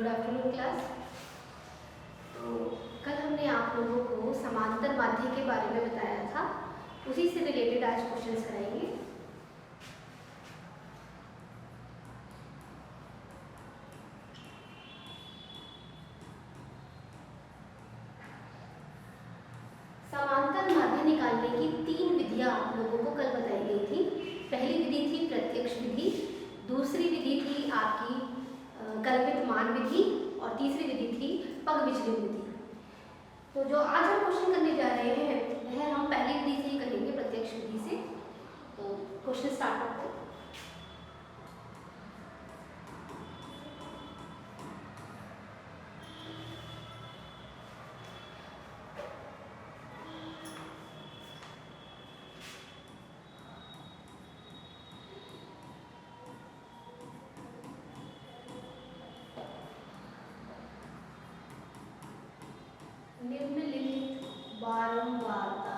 Good afternoon class. तो कल हमने आप लोगों को समांतर माध्य के बारे में बताया था, उसी से रिलेटेड आज क्वेश्चंस कराएंगे। समांतर माध्य निकालने की 3 विधियां आप लोगों को कल बताई गई थी। पहली विधि थी प्रत्यक्ष विधि, दूसरी विधि थी आपकी कल्पित मान विधि और तीसरी विधि थी पग विचलन विधि। तो जो आज हम क्वेश्चन करने जा रहे हैं वह हम पहली विधि से ही करेंगे, प्रत्यक्ष विधि से। तो क्वेश्चन स्टार्ट करते हैं। निम्नलिखित बारंबारता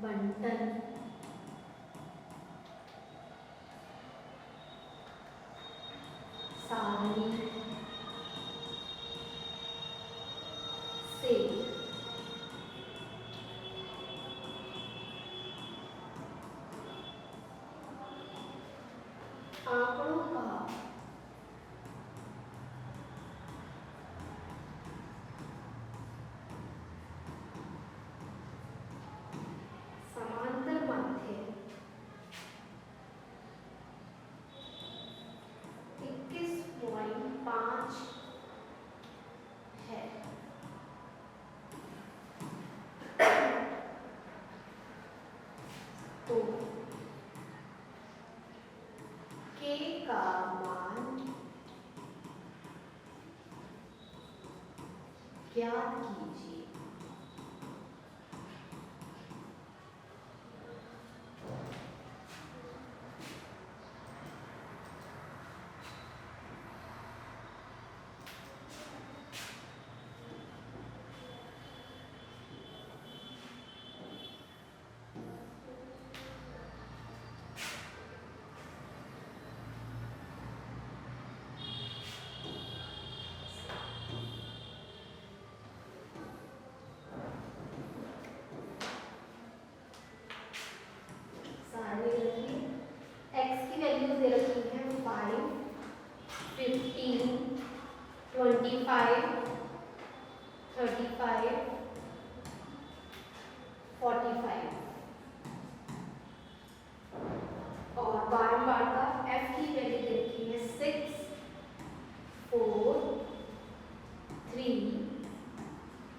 बंटन सारणी से आंकड़ों का समांतर माध्य 21.5 है। तो k का मान ज्ञात कीजिए। x की वैल्यू दे रखी है 5, 15, 25, 35, 45 और बारंबारता f की वैल्यू दे रखी है 6, 4, 3,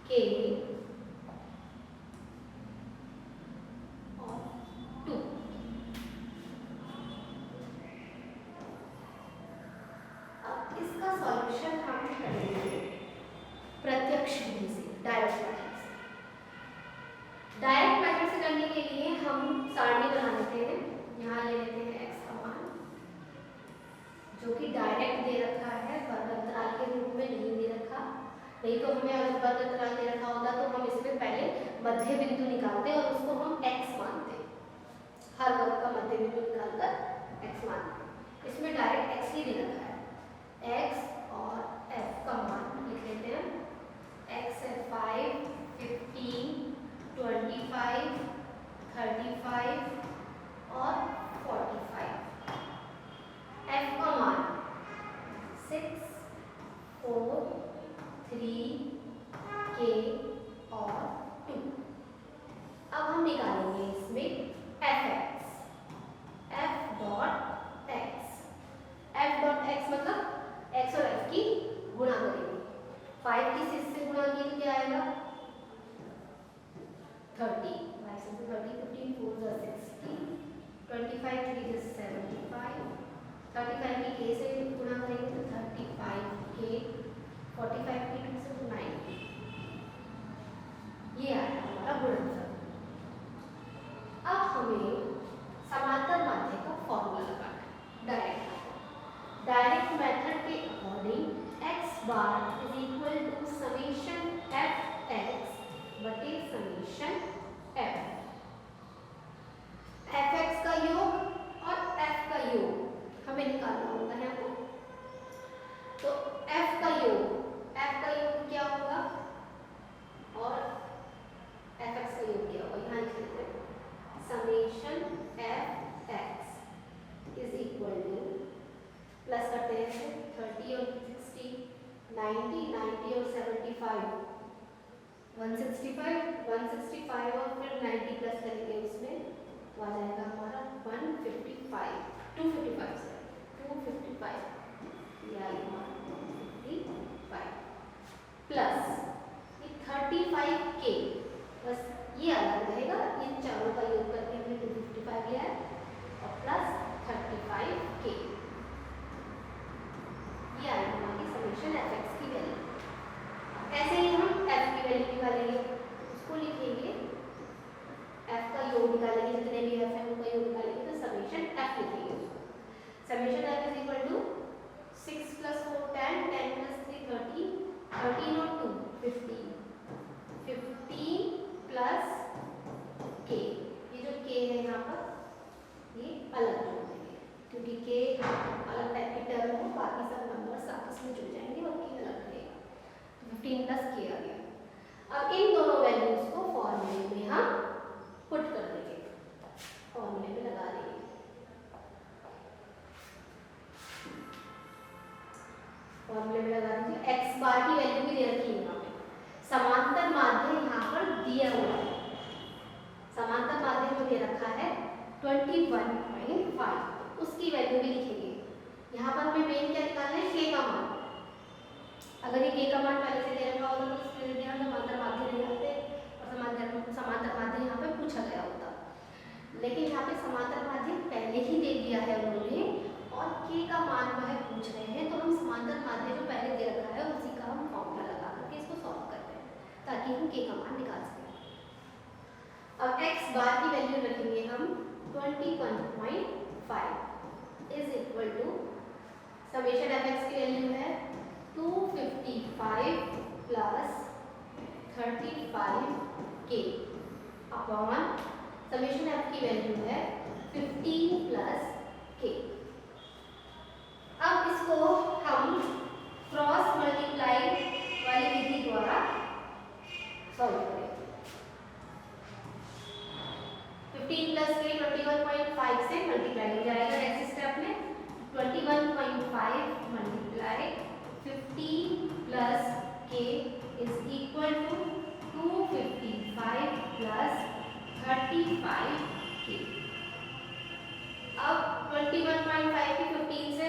k और 2। अब इसका सॉल्यूशन हम करेंगे प्रत्यक्ष विधि से, डायरेक्ट मेथड से। डायरेक्ट मेथड से करने के लिए हम सारणी बना लेते हैं। यहाँ ले लेते हैं x का मान, जो कि डायरेक्ट दे रखा है, वर्ग अंतराल के रूप में नहीं दे रखा। नहीं तो हमें अगर वर्ग अंतराल दे रखा होता तो हम इसमें पहले मध्य बिंदु निकालते और उसको हम x मानते। हर वर्ग का मध्य बिंदु निकालकर x मानते। इसमें डायरेक्ट x ही दे रखा है। x और f का मान लिख लेते हैं। x है 5, 15, 25, 35 और 45। f का मान 6, 4, 3, k और 2। अब हम निकालेंगे इसमें fx, f डॉट x मतलब x और f की गुणा करेंगे। 5 की 6 से गुणा किए तो क्या आएगा 30, 5 से 30, 15 4 60, 25 3 is 75, 35 की k से गुणा करेंगे तो 35k, 45 की 2 से 90। ये आया हमारा गुणनफल। अब हमें समांतर माध्य का फॉर्मूला लगाना है। डायरेक्ट मेथड के according x bar is equal to summation fx बटे समेशन f। fx का योग और f का योग हमें निकालना होता है। 165 और फिर 90 प्लस करेंगे उसमें तो आ जाएगा हमारा 255 ये आ गया 155 प्लस ये 35K, बस ये अलग रहेगा, ये चारों का योग करके हमने 255 लिया है और प्लस 35K, ये आएगी हमारी समेशन fx की वैल्यू। ऐसे ही हम f की वैल्यू निकालेंगे, उसको लिखेंगे f का योग निकालेंगे, जितने भी f है उनका योग निकालेंगे तो समेशन f लिखेंगे उसको। Summation f is equal to 6 plus 4 10, 10 plus 3 13, 13 और 2 15, 15 प्लस k, ये जो k है यहाँ पर ये अलग जोड़ देंगे क्योंकि k अलग टाइप की टर्म है, बाकी सब नंबर्स आपस में जुड़ जाएंगे और k अलग रहेगा, 15 प्लस k आ गया। अब इन दोनों वैल्यूज को फॉर्मूले में हम पुट कर देंगे, फॉर्मूले में लगा देंगे। फॉर्मूले में लगा दीजिए, x बार की वैल्यू भी दे रखी है यहाँ पे, समांतर माध्य यहाँ पर दिया हुआ है, समांतर माध्य में दे रखा है 21.5, उसकी वैल्यू भी लिखेंगे। यहाँ पर हमें मेन क्या निकालना है, k का मान। अगर ये k का मान पहले से दे रखा होता तो उसके लिए हम समांतर माध्य नहीं आते और समांतर माध्य यहाँ पे पूछा गया होता, लेकिन यहाँ पे समांतर माध्य पहले ही दे दिया है उन्होंने और k का मान वह पूछ रहे हैं, तो हम समांतर माध्य जो पहले दे रखा है उसी का हम फॉर्मूला लगा करके इसको सॉल्व करते हैं ताकि हम k का मान निकाल सकें। अब x बार की वैल्यू रखेंगे हम 21.5 is equal to summation fx की वैल्यू है 255 plus 35k upon summation f की वैल्यू है 15 प्लस k। अब इसको हम क्रॉस मल्टीप्लाई वाली विधि द्वारा सॉल्व करेंगे। 15 प्लस k 21.5 से मल्टीप्लाई हो जाएगा नेक्स्ट स्टेप में, 21.5 multiply 15 plus k is equal to 255 plus 35k। अब 21.5 की 15 से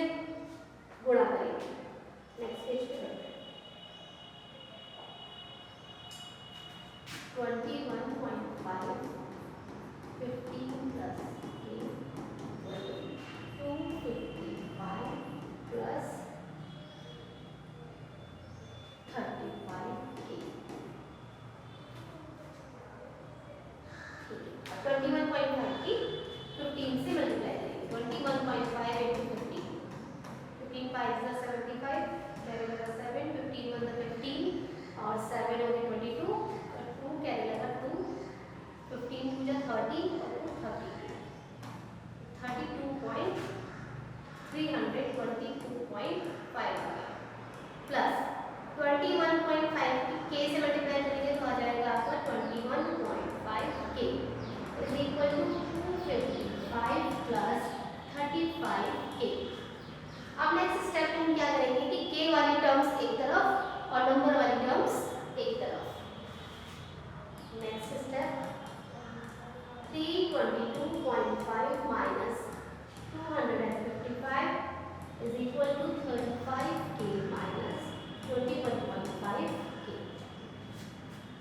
गुणा करेंगे, नेक्स्ट पेज पे करते हैं। 21.5 15 प्लस k 255 प्लस 35k। 21.5 की 15 से मल्टीप्लाई करेंगे, 21.5 into 15, 15 5 is 75, 7 is 7, 15 1 is 15 और 7 हो गए 22 और 2 कैरी लगा 2, 15 2 जा 30 और 2 32.322.5 प्लस 21.5 की k से मल्टीप्लाई करेंगे तो आ जाएगा आपका 21.5k is equal to 255 plus 35k। अब नेक्स्ट स्टेप में हम क्या करेंगे कि k वाली टर्म्स एक तरफ और नंबर वाली टर्म्स एक तरफ। Next step 322.5 minus 255 is equal to 35k minus 21.5k।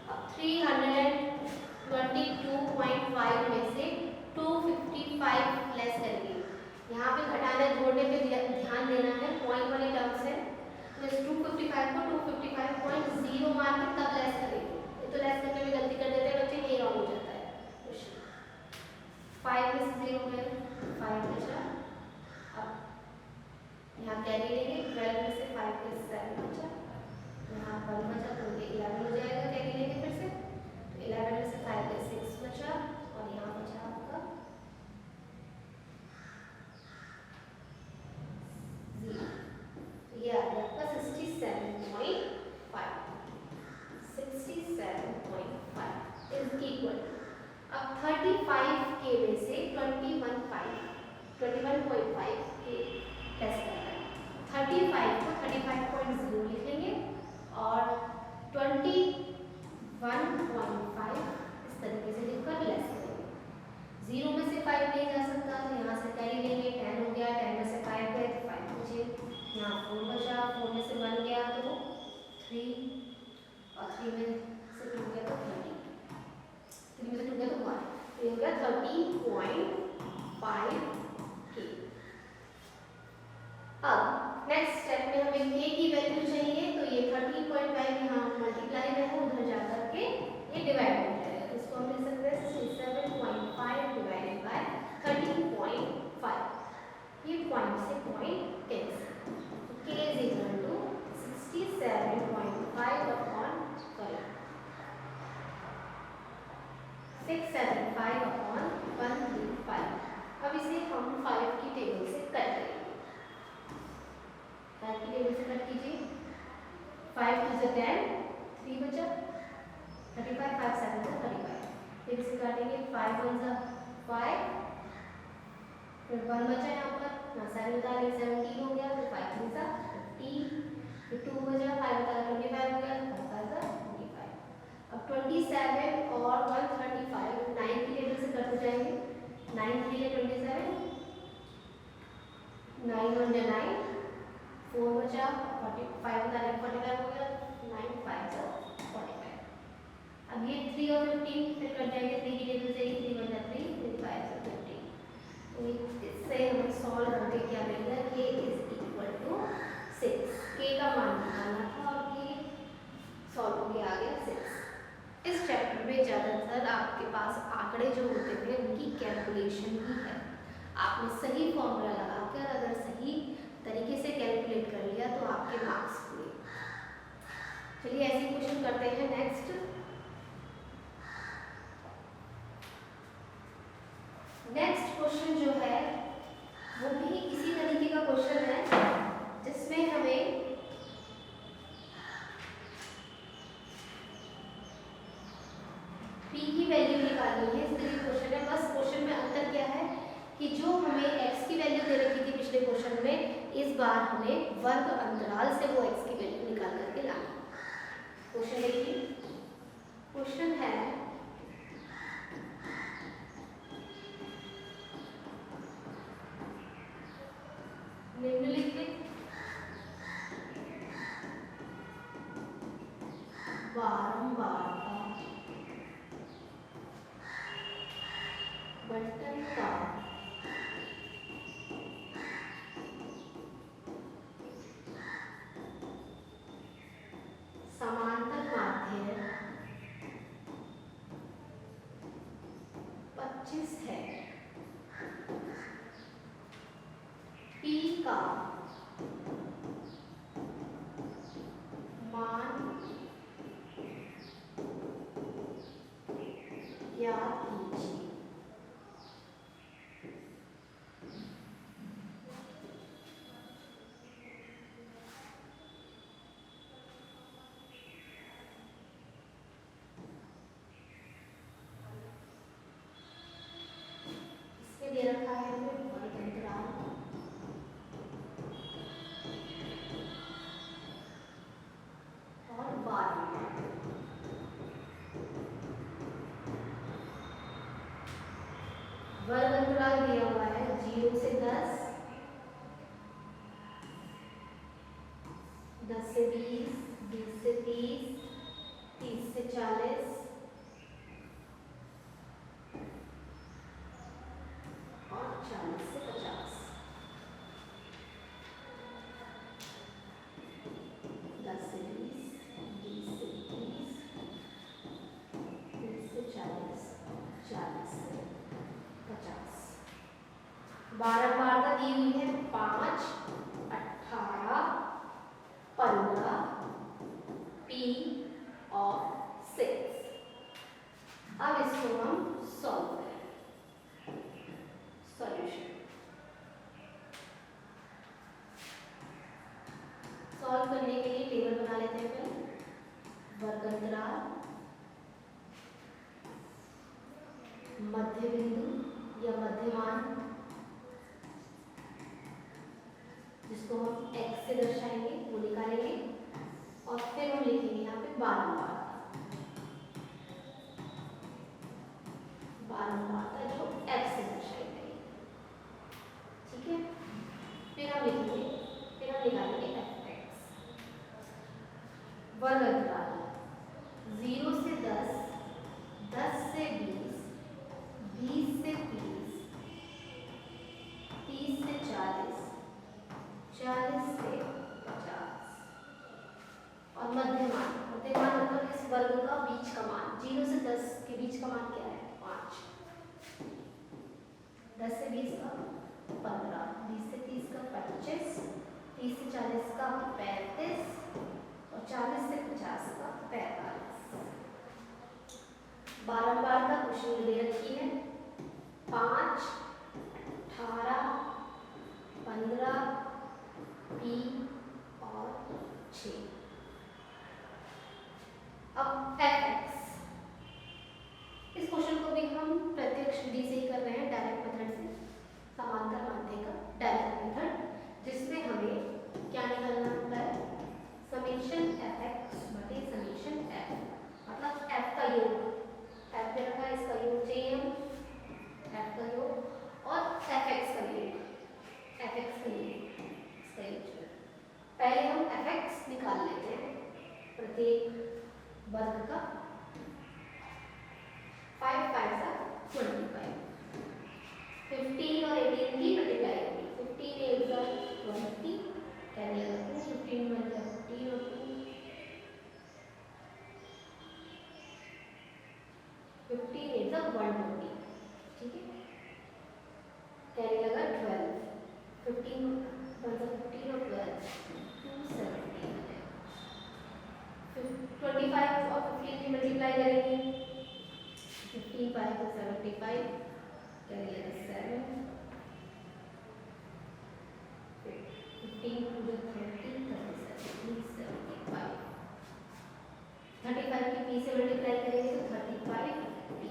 अब 322.5 में से 255 लेस करेंगे, यहाँ पे घटाने जोड़ने पे ध्यान देना है, पॉइंट वाली टर्म्स है तो इस 255 को 255.0 मान के तब लेस करेंगे, ये तो लेस करने में गलती कर देते हैं बच्चे, ये रॉन्ग हो जाता है क्वेश्चन। 5 में से 0 में 5 बचा, अब यहाँ कैरी लेंगे, 12 में से 5 में 7 बचा, यहाँ 1 बचा तो ये 11 हो जाएगा, कैरी लेंगे फिर से तो 11 में से 5 में 6 बचा और यहाँ बचा आपका 0, ये आ गया आपका 67.5 इज इक्वल। अब 35k में से 21.5 के लेस करना है, 35 को 35.0 लिखेंगे और 21 पॉइंट से पॉइंट कैंसिल, तो k is equal to 67.5 upon 675 upon 135। अब इसे हम 5 की टेबल से कट करेंगे। 5 की टेबल से कट कीजिए। 5 टू द 10, 3 बचा, 35, 5 7 ज़ा 35, फिर इसे काटेंगे। 5 1 ज़ा 5, फिर 1 बचा यहाँ पर, यहाँ 7 बता रहे 17 हो गया, फिर 5 3 ज़ा 15, फिर 2 बचा, 5 बता रहे 25 हो गया, 5 5 ज़ा 25। अब 27 और 135 9 की टेबल से कट हो जाएंगे। 9 3 है 27, 9 1 जा 9, 4 बचा, 45 बता रहे 45 हो गया, 9 5 जा 45। अब ये 3 और 15 फिर कट जाएंगे। 3 की टेबल से 3 1 जा 3, 3 5 जा 15। तो इससे हमें सॉल्व करके क्या मिलेगा, k is equal to 6। k का मान निकालना था और k सॉल्व हो गया, आ गया 6। इस चैप्टर में ज़्यादातर आपके पास आंकड़े जो होते थे उनकी कैलकुलेशन ही है। आपने सही फॉर्मूला लगाकर अगर सही तरीके से कैलकुलेट कर लिया तो आपके मार्क्स हुए। चलिए ऐसे क्वेश्चन करते हैं। नेक्स्ट क्वेश्चन जो है वो भी इसी तरीके का क्वेश्चन है जिसमें हमें p की वैल्यू निकालनी है। इस तरीके क्वेश्चन है। बस क्वेश्चन में अंतर क्या है कि जो हमें x की वैल्यू दे रखी थी पिछले क्वेश्चन में, इस बार हमें वर्ग अंतराल से वो x की वैल्यू निकाल करके लानी है। क्वेश्चन देखिए, क्वेश्चन है निम्नलिखित बारंबारता बंटन का समांतर माध्य 25 है। p का मान ज्ञात कीजिए। इसमें दे रखा है हमें वर्ग अंतराल और बारंबार। वर्ग अंतराल दिया हुआ है 0 से 10, 10 से 20, 20 से 30, 30 से 40 और 40 से 50। 10 से 20, 20 से 30, 30 से 40, 40 से 50। बारंबारता दी हुई है 5, 18, 15, p और 6। अब इसको हम सॉल्व करें। सॉल्यूशन सॉल्व करने के लिए टेबल बना लेते हैं पहले। वर्ग अंतराल, मध्य बिंदु या मध्यमान जिसको हम x से दर्शाएंगे वो निकालेंगे और फिर हम लिखेंगे यहाँ पे बारंबारता। बारंबारता जो x से दर्शाई गई, ठीक है। फिर हम लिखेंगे, फिर हम निकालेंगे f(x). वर्ग अंतराल 0 से 10, 10 से 20, 20 से 30, 30 से 40, 40 से 50 और मध्यमान। मध्यमान मतलब इस वर्ग का बीच का मान 0 से 10 के बीच का मान क्या है 5, 10 से 20 का 15, 20 से 30 क्वेश्चन में दे रखी है 5, 18, 15 P और 6। अब fx, इस क्वेश्चन को भी हम प्रत्यक्ष विधि से ही कर रहे हैं, डायरेक्ट मेथड से, समांतर माध्य का डायरेक्ट मेथड, जिसमें हमें क्या निकालना होता है, समेशन fx बटे समेशन f, मतलब f का योग, f पे रखा है इसका योग चाहिए हम, f का योग और fx का योग, fx का योग, इसका योग चाहिए। पहले हम fx निकाल लेते हैं प्रत्येक वर्ग का। 5 5 सा 25, 15 और 18 की मल्टीप्लाई होगी, 15 8 सा 20, कैरी लगा 15 1 सा 15 और 2 15 8 सा 120, ठीक है, कैरी लगा 12, 15 1 सा 15 और 12 270, 25 और 15 की मल्टीप्लाई करेंगे, 15 5 तो 75, कैरी लगा 7, 15 2 जो 30, 37 75, 35 की p से मल्टीप्लाई करेंगे तो 35 p,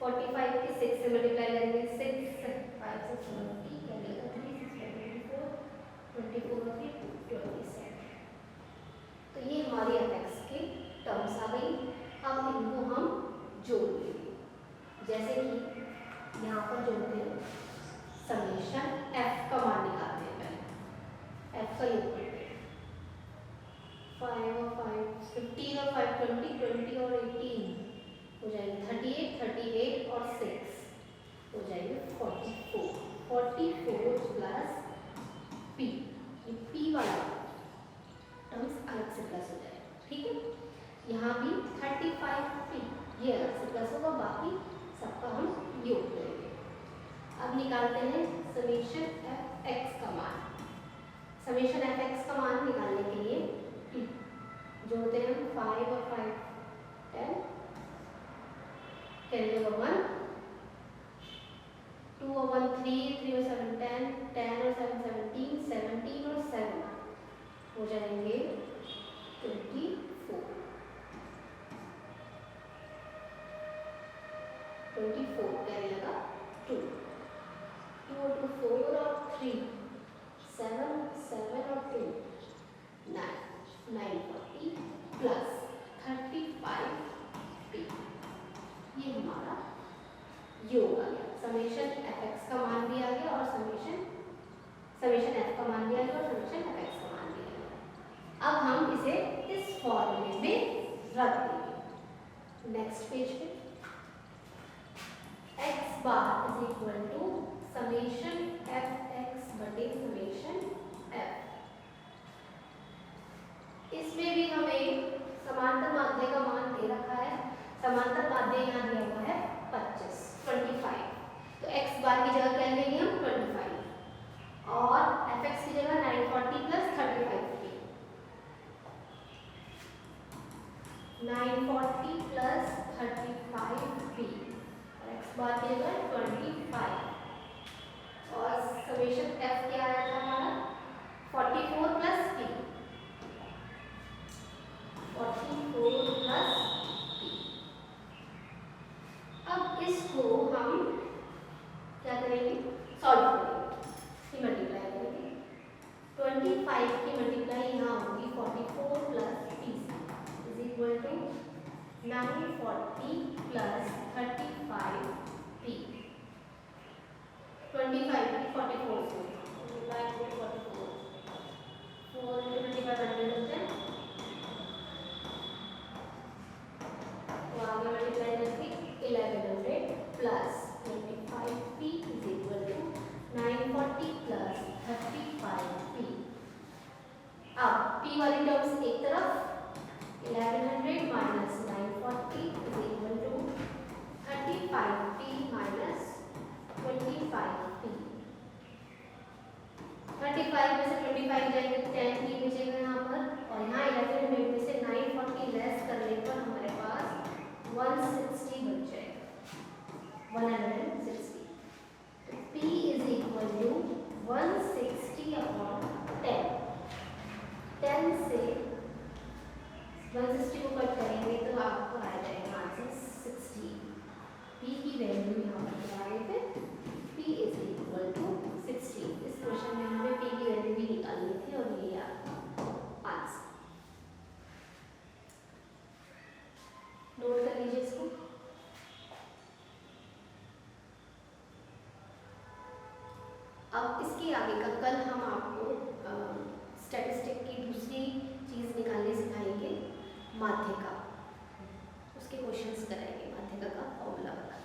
45 की 6 से मल्टीप्लाई करेंगे 6 5 से 20, कैरी लगा 3 6 24 और 27। तो ये हमारी fx के टर्म्स आ गई। अब इनको हम जोड़ लेंगे, जैसे कि यहाँ पर जोड़ते हैं समेशन f का मान निकालते हैं, पहले f का योग करते हैं, 5 और 5 15 और 5 20, 20 और 18 हो जाएंगे 38, 38 और 6 हो जाएंगे 44, 44 प्लस p, p वाला टर्म्स अलग से प्लस हो जाएगा, ठीक है। यहाँ भी 35p ये अलग से प्लस होगा, बाकी सबका हम योग करेंगे। अब निकालते हैं समेशन fx का मान। समेशन fx का मान निकालने के लिए p जोड़ते हैं 5 और 5 10, कैरी लगा 1, 2 और 1 3, 3 और 7 10, 10 और 7 17, 17 और 7 हो जाएंगे 24, 24 कैरी लगा 2, 2 और 2 4 और 3, 7 7 और 2 9, 940 प्लस 35p, ये हमारा योग आ गया। समेशन fx का मान भी आ गया और समेशन f का मान भी आ गया और समेशन fx का मान भी आ गया। अब हम इसे इस फॉर्मूले में रख देंगे। नेक्स्ट पेज पे x bar is equal to summation fx बटे समेशन f। इसमें भी हमें समांतर माध्य का मान दे रखा है, समांतर माध्य यहाँ दिया हुआ है 25, तो x बार की जगह क्या लेंगे हम 25 और fx की जगह 940 प्लस 35p, 940 प्लस 35p और x बार की जगह 25 और समेशन f क्या आया था हमारा 44 प्लस p, 44 प्लस p। अब इसको हम क्या करेंगे, सॉल्व करेंगे, मल्टीप्लाई करेंगे। 25 की मल्टीप्लाई यहाँ होगी 44 plus p is equal to 940 plus 35p, 25 की 44 से मल्टीप्लाई करें 44, 4 into 25 100 होता है, तो आगे मल्टीप्लाई करके 1100 plus 25p is equal to 940 plus 35p। अब p वाली टर्म्स एक तरफ, 1100 minus 940 is equal to 35p minus 25p। 35 में से 25 जाएंगे तो 10 p बचेगा यहाँ पर, और यहाँ 1100 में से 940 लेस करने पर हमारे पास 160 बच जाएगा। अब इसके आगे का कल हम आपको स्टैटिस्टिक की दूसरी चीज़ निकालने सिखाएंगे, माध्यिका। उसके क्वेश्चंस कराएंगे, माध्यिका का फॉर्मूला बताएंगे।